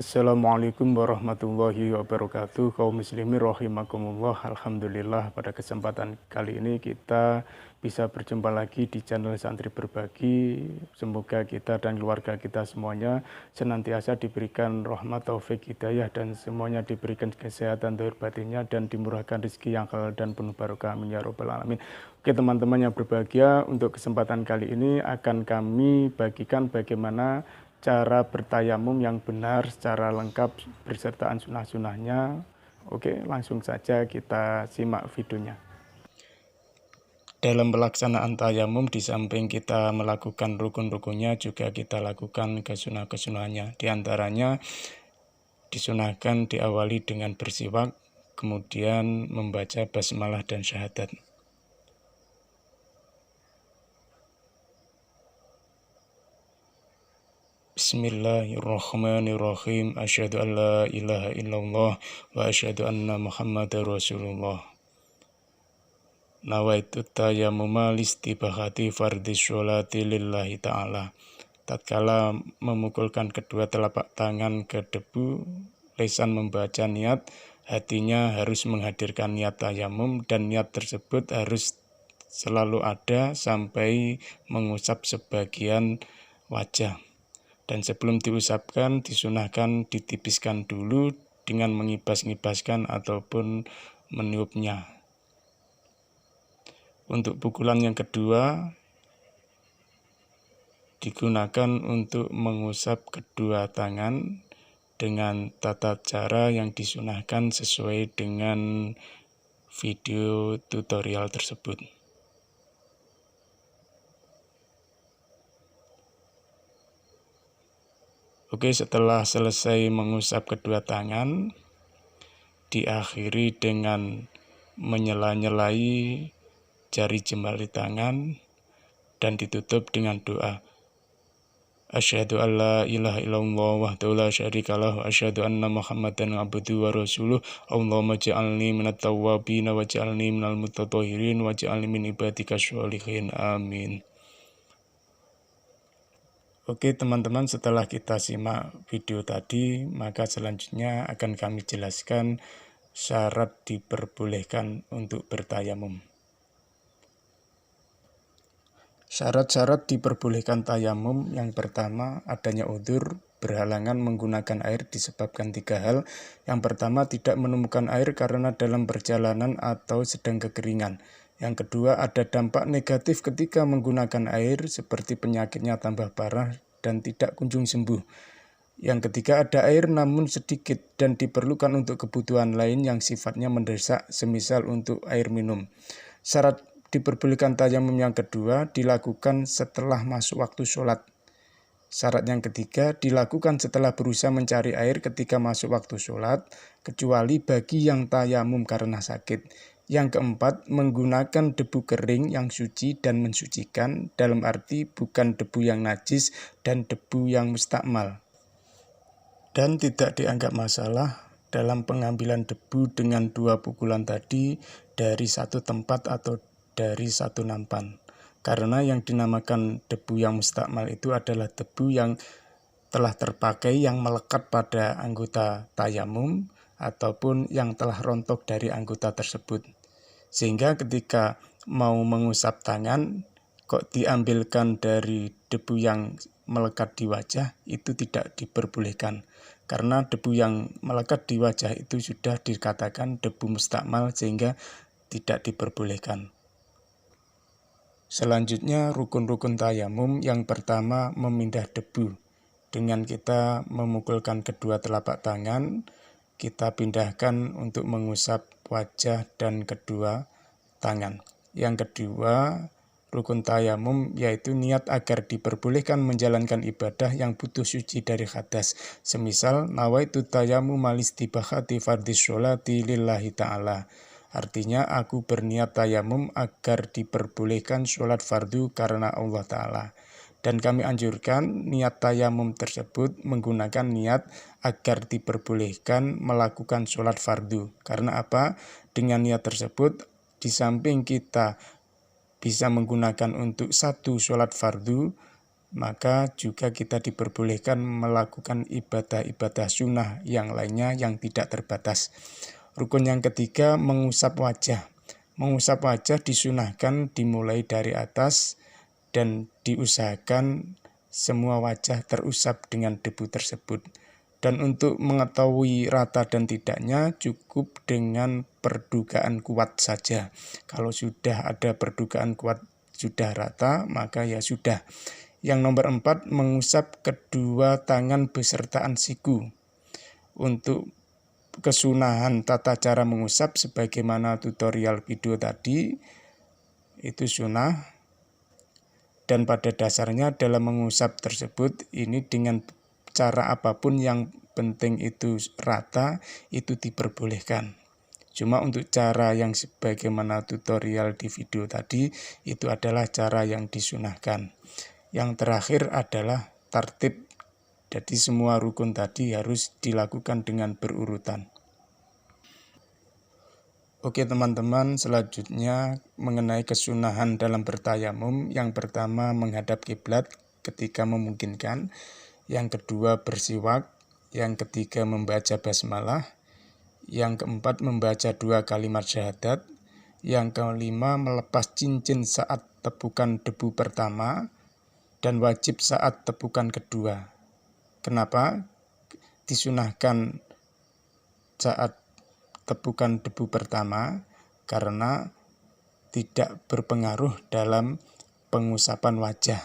Assalamualaikum warahmatullahi wabarakatuh. Kaum muslimin rahimakumullah. Alhamdulillah pada kesempatan kali ini kita bisa berjumpa lagi di channel Santri Berbagi. Semoga kita dan keluarga kita semuanya senantiasa diberikan rahmat, taufik, hidayah, dan semuanya diberikan kesehatan zahir batinnya dan dimurahkan rezeki yang halal dan penuh barokah. Amin ya rabbal alamin. Oke teman-teman yang berbahagia, untuk kesempatan kali ini akan kami bagikan bagaimana cara bertayamum yang benar secara lengkap bersertaan sunah-sunahnya. Oke, langsung saja kita simak videonya. Dalam pelaksanaan tayamum, di samping kita melakukan rukun-rukunnya, juga kita lakukan kesunah-kesunahnya. Di antaranya disunahkan diawali dengan bersiwak, kemudian membaca basmalah dan syahadat. Bismillahirrahmanirrahim. Asyhadu an la ilaha illallah wa asyhadu anna Muhammadar Rasulullah. Nawaitu tayammuma listibahati fardhi sholati lillahi ta'ala. Tatkala memukulkan kedua telapak tangan ke debu, lisan membaca niat, hatinya harus menghadirkan niat tayamum, dan niat tersebut harus selalu ada sampai mengusap sebagian wajah. Dan sebelum diusapkan, disunahkan ditipiskan dulu dengan mengibas-ngibaskan ataupun meniupnya. Untuk pukulan yang kedua, digunakan untuk mengusap kedua tangan dengan tata cara yang disunahkan sesuai dengan video tutorial tersebut. Oke, setelah selesai mengusap kedua tangan, diakhiri dengan menyela-nyelai jari jemari tangan dan ditutup dengan doa. Asyhadu an la ilaha illallah wahdahu la syarikalah wa asyhadu anna Muhammadan abduhu wa rasuluh. Allahumma ja'alni minat tawwabin wa ja'alni minal mutatahhirin wa ja'alni min ibadika sholihin. Amin. Oke teman-teman, setelah kita simak video tadi, maka selanjutnya akan kami jelaskan syarat diperbolehkan untuk bertayamum. Syarat-syarat diperbolehkan tayamum: yang pertama, adanya udzur, berhalangan menggunakan air disebabkan 3 hal. Yang pertama, tidak menemukan air karena dalam perjalanan atau sedang kekeringan. Yang kedua, ada dampak negatif ketika menggunakan air seperti penyakitnya tambah parah dan tidak kunjung sembuh. Yang ketiga, ada air namun sedikit dan diperlukan untuk kebutuhan lain yang sifatnya mendesak, semisal untuk air minum. Syarat diperbolehkan tayamum yang kedua dilakukan setelah masuk waktu sholat. Syarat yang ketiga dilakukan setelah berusaha mencari air ketika masuk waktu sholat, kecuali bagi yang tayamum karena sakit. Yang keempat, menggunakan debu kering yang suci dan mensucikan, dalam arti bukan debu yang najis dan debu yang mustakmal. Dan tidak dianggap masalah dalam pengambilan debu dengan 2 pukulan tadi dari satu tempat atau dari satu nampan. Karena yang dinamakan debu yang mustakmal itu adalah debu yang telah terpakai, yang melekat pada anggota tayamum ataupun yang telah rontok dari anggota tersebut. Sehingga ketika mau mengusap tangan, kok diambilkan dari debu yang melekat di wajah, itu tidak diperbolehkan. Karena debu yang melekat di wajah itu sudah dikatakan debu mustakmal, sehingga tidak diperbolehkan. Selanjutnya, rukun-rukun tayamum. Yang pertama, memindah debu. Dengan kita memukulkan kedua telapak tangan, kita pindahkan untuk mengusap wajah dan kedua tangan. Yang kedua, Rukun tayamum yaitu niat agar diperbolehkan menjalankan ibadah yang butuh suci dari hadas. Semisal nawaitu tayamum malistibahati fardis sholati lillahi ta'ala. Artinya aku berniat tayamum agar diperbolehkan sholat fardu karena Allah Ta'ala. Dan kami anjurkan niat tayamum tersebut menggunakan niat agar diperbolehkan melakukan sholat fardu. Karena apa? Dengan niat tersebut, di samping kita bisa menggunakan untuk satu sholat fardu, maka juga kita diperbolehkan melakukan ibadah-ibadah sunnah yang lainnya yang tidak terbatas. Rukun yang ketiga, mengusap wajah. Mengusap wajah disunahkan dimulai dari atas dan diusahakan semua wajah terusap dengan debu tersebut. Dan untuk mengetahui rata dan tidaknya cukup dengan perdugaan kuat saja. Kalau sudah ada perdugaan kuat sudah rata, maka ya sudah. Yang nomor 4, mengusap kedua tangan besertaan siku. Untuk kesunahan tata cara mengusap sebagaimana tutorial video tadi, itu sunnah. Dan pada dasarnya dalam mengusap tersebut, ini dengan cara apapun yang penting itu rata, itu diperbolehkan. Cuma untuk cara yang sebagaimana tutorial di video tadi, itu adalah cara yang disunahkan. Yang terakhir adalah tartib. Jadi semua rukun tadi harus dilakukan dengan berurutan. Oke teman-teman, selanjutnya mengenai kesunahan dalam bertayamum. Yang pertama menghadap kiblat ketika memungkinkan. Yang kedua bersiwak, yang ketiga membaca basmalah, yang keempat membaca 2 kalimat syahadat, yang kelima melepas cincin saat tepukan debu pertama, dan wajib saat tepukan kedua. Kenapa disunahkan saat tepukan debu pertama? Karena tidak berpengaruh dalam pengusapan wajah.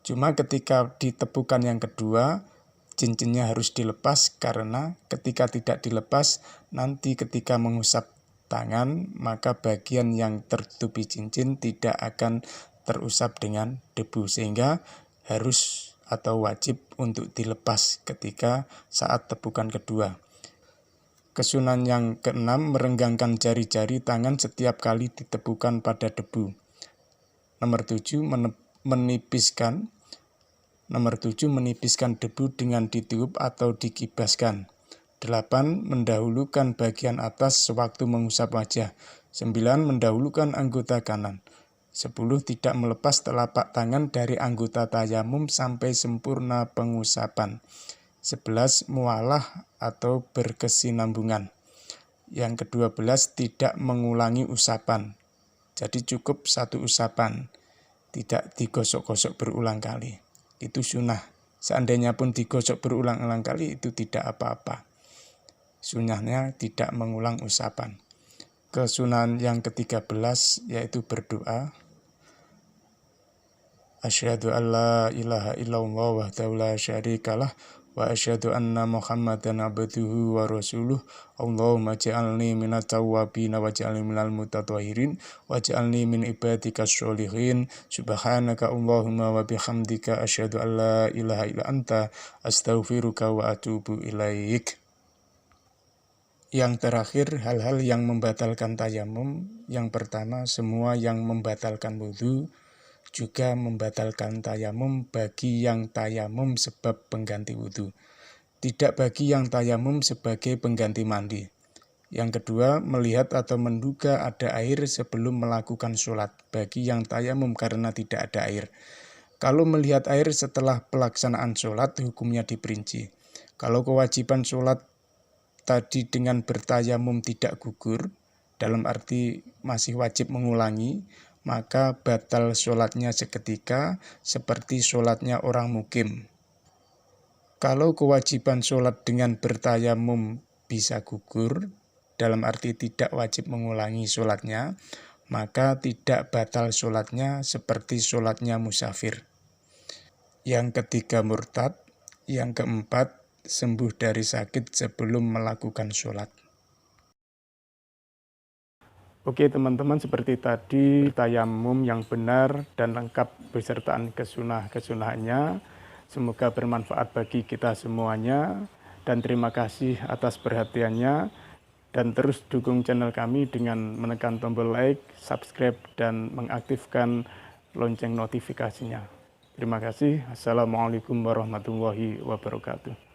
Cuma ketika ditepukan yang kedua, cincinnya harus dilepas karena ketika tidak dilepas, nanti ketika mengusap tangan, maka bagian yang tertutupi cincin tidak akan terusap dengan debu, sehingga harus atau wajib untuk dilepas ketika saat tepukan kedua. Kesunahan yang keenam, merenggangkan jari-jari tangan setiap kali ditepukan pada debu. Nomor 7, menipiskan debu dengan ditiup atau dikibaskan. 8. Mendahulukan bagian atas sewaktu mengusap wajah. 9. Mendahulukan anggota kanan. 10. Tidak melepas telapak tangan dari anggota tayamum sampai sempurna pengusapan. 11. Mualah atau berkesinambungan. Yang ke-12, tidak mengulangi usapan. Jadi cukup satu usapan, tidak digosok-gosok berulang kali. Itu sunnah. Seandainya pun digosok berulang-ulang kali, itu tidak apa-apa. Sunnahnya tidak mengulang usapan. Kesunahan yang ke-13 yaitu berdoa. Asyhadu an la ilaha illallah wahdahu la syarikalah wa asyhadu anna Muhammadan abduhu wa rasuluh. Allahumma ja'alni minat tawwabin wa ja'alni minal mutatahhirin wa ja'alni min ibadikas sholihin. Subhanaka Allahumma wa bihamdika asyhadu an la ilaha illa anta astaghfiruka wa atubu ilaik. Yang terakhir, hal-hal yang membatalkan tayamum. Yang pertama, semua yang membatalkan wudu juga membatalkan tayamum bagi yang tayamum sebab pengganti wudu. Tidak bagi yang tayamum sebagai pengganti mandi. Yang kedua, melihat atau menduga ada air sebelum melakukan sholat bagi yang tayamum karena tidak ada air. Kalau melihat air setelah pelaksanaan sholat, hukumnya diperinci. Kalau kewajiban sholat tadi dengan bertayamum tidak gugur, dalam arti masih wajib mengulangi, maka batal sholatnya seketika seperti sholatnya orang mukim. Kalau kewajiban sholat dengan bertayamum bisa gugur, dalam arti tidak wajib mengulangi sholatnya, maka tidak batal sholatnya seperti sholatnya musafir. Yang ketiga murtad, yang keempat sembuh dari sakit sebelum melakukan sholat. Oke teman-teman, seperti tadi tayamum yang benar dan lengkap besertaan kesunah-kesunahannya. Semoga bermanfaat bagi kita semuanya, dan terima kasih atas perhatiannya. Dan terus dukung channel kami dengan menekan tombol like, subscribe, dan mengaktifkan lonceng notifikasinya. Terima kasih. Assalamualaikum warahmatullahi wabarakatuh.